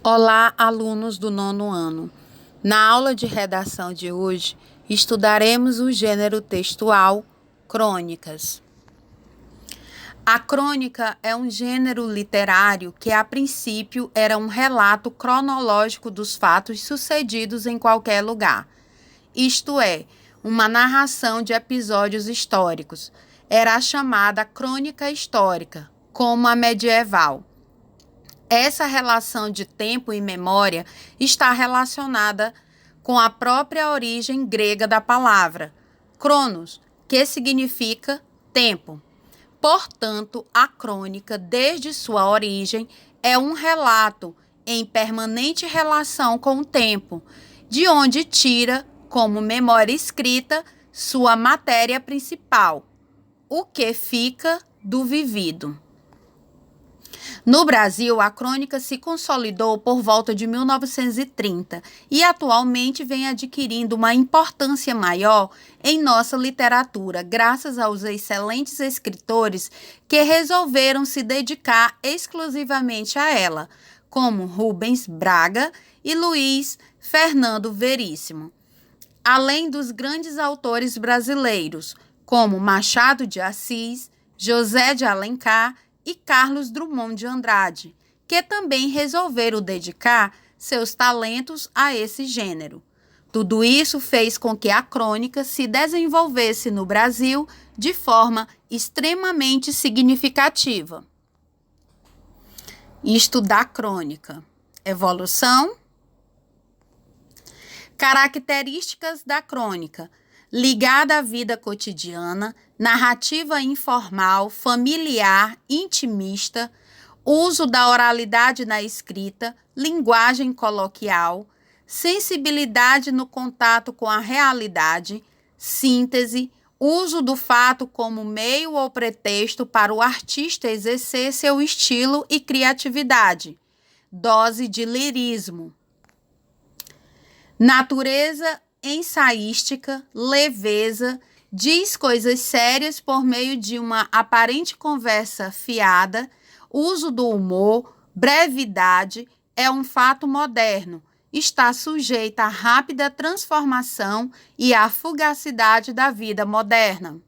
Olá, alunos do nono ano. Na aula de redação de hoje, estudaremos o gênero textual crônicas. A crônica é um gênero literário que, a princípio, era um relato cronológico dos fatos sucedidos em qualquer lugar. Isto é, uma narração de episódios históricos. Era a chamada crônica histórica, como a medieval. Essa relação de tempo e memória está relacionada com a própria origem grega da palavra, cronos, que significa tempo. Portanto, a crônica, desde sua origem, é um relato em permanente relação com o tempo, de onde tira, como memória escrita, sua matéria principal, o que fica do vivido. No Brasil, a crônica se consolidou por volta de 1930 e atualmente vem adquirindo uma importância maior em nossa literatura, graças aos excelentes escritores que resolveram se dedicar exclusivamente a ela, como Rubens Braga e Luiz Fernando Veríssimo. Além dos grandes autores brasileiros, como Machado de Assis, José de Alencar e Carlos Drummond de Andrade, que também resolveram dedicar seus talentos a esse gênero. Tudo isso fez com que a crônica se desenvolvesse no Brasil de forma extremamente significativa. Estudar crônica. Evolução. Características da crônica: ligada à vida cotidiana, narrativa informal, familiar, intimista, uso da oralidade na escrita, linguagem coloquial, sensibilidade no contato com a realidade, síntese, uso do fato como meio ou pretexto para o artista exercer seu estilo e criatividade, dose de lirismo. Natureza ensaística, leveza, diz coisas sérias por meio de uma aparente conversa fiada, uso do humor, brevidade, é um fato moderno, está sujeita à rápida transformação e à fugacidade da vida moderna.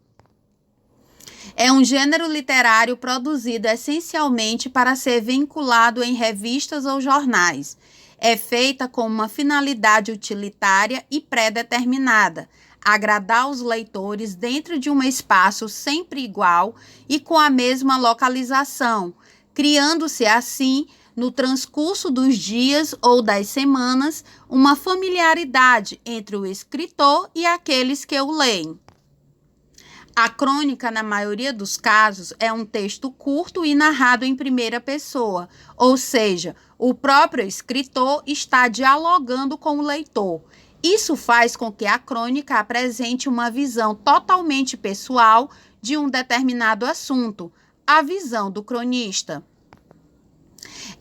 É um gênero literário produzido essencialmente para ser vinculado em revistas ou jornais. É feita com uma finalidade utilitária e pré-determinada, agradar os leitores dentro de um espaço sempre igual e com a mesma localização, criando-se assim, no transcurso dos dias ou das semanas, uma familiaridade entre o escritor e aqueles que o leem. A crônica, na maioria dos casos, é um texto curto e narrado em primeira pessoa, ou seja, o próprio escritor está dialogando com o leitor. Isso faz com que a crônica apresente uma visão totalmente pessoal de um determinado assunto, a visão do cronista.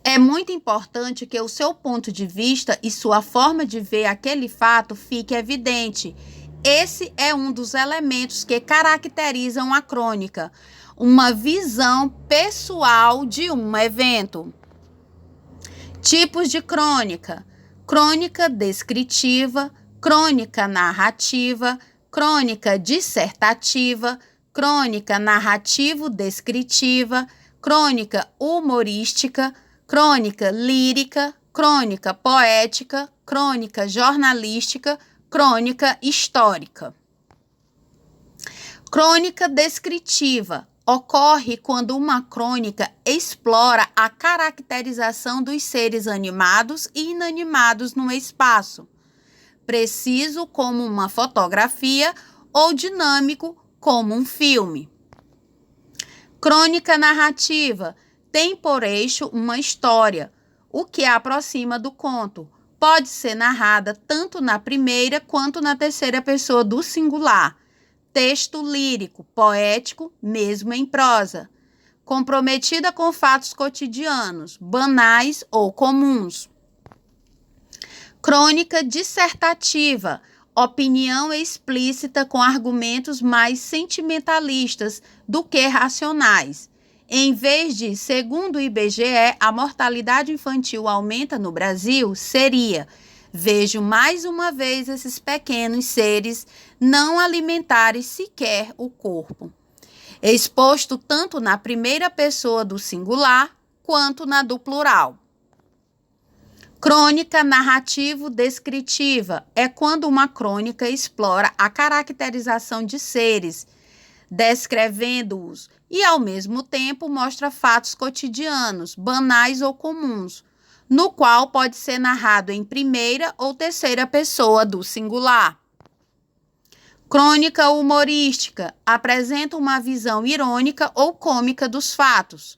É muito importante que o seu ponto de vista e sua forma de ver aquele fato fique evidente. Esse é um dos elementos que caracterizam a crônica, uma visão pessoal de um evento. Tipos de crônica: crônica descritiva, crônica narrativa, crônica dissertativa, crônica narrativo-descritiva, crônica humorística, crônica lírica, crônica poética, crônica jornalística, crônica histórica. Crônica descritiva ocorre quando uma crônica explora a caracterização dos seres animados e inanimados no espaço, preciso como uma fotografia ou dinâmico como um filme. Crônica narrativa tem por eixo uma história, o que a aproxima do conto. Pode ser narrada tanto na primeira quanto na terceira pessoa do singular. Texto lírico, poético, mesmo em prosa. Comprometida com fatos cotidianos, banais ou comuns. Crônica dissertativa, opinião explícita com argumentos mais sentimentalistas do que racionais. Em vez de, segundo o IBGE, a mortalidade infantil aumenta no Brasil, seria: vejo mais uma vez esses pequenos seres não alimentarem sequer o corpo, exposto tanto na primeira pessoa do singular quanto na do plural. Crônica narrativo-descritiva é quando uma crônica explora a caracterização de seres, descrevendo-os, e ao mesmo tempo mostra fatos cotidianos, banais ou comuns, no qual pode ser narrado em primeira ou terceira pessoa do singular. Crônica humorística apresenta uma visão irônica ou cômica dos fatos.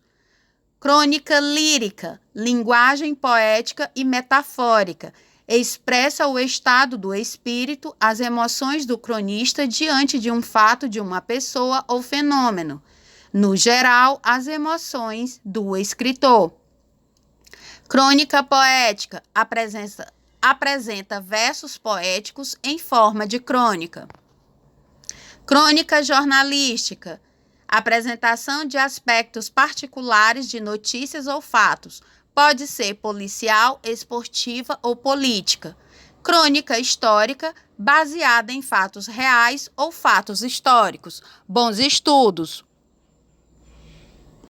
Crônica lírica, linguagem poética e metafórica, expressa o estado do espírito, as emoções do cronista diante de um fato de uma pessoa ou fenômeno. No geral, as emoções do escritor. Crônica poética apresenta versos poéticos em forma de crônica. Crônica jornalística, apresentação de aspectos particulares de notícias ou fatos, pode ser policial, esportiva ou política. Crônica histórica, baseada em fatos reais ou fatos históricos. Bons estudos!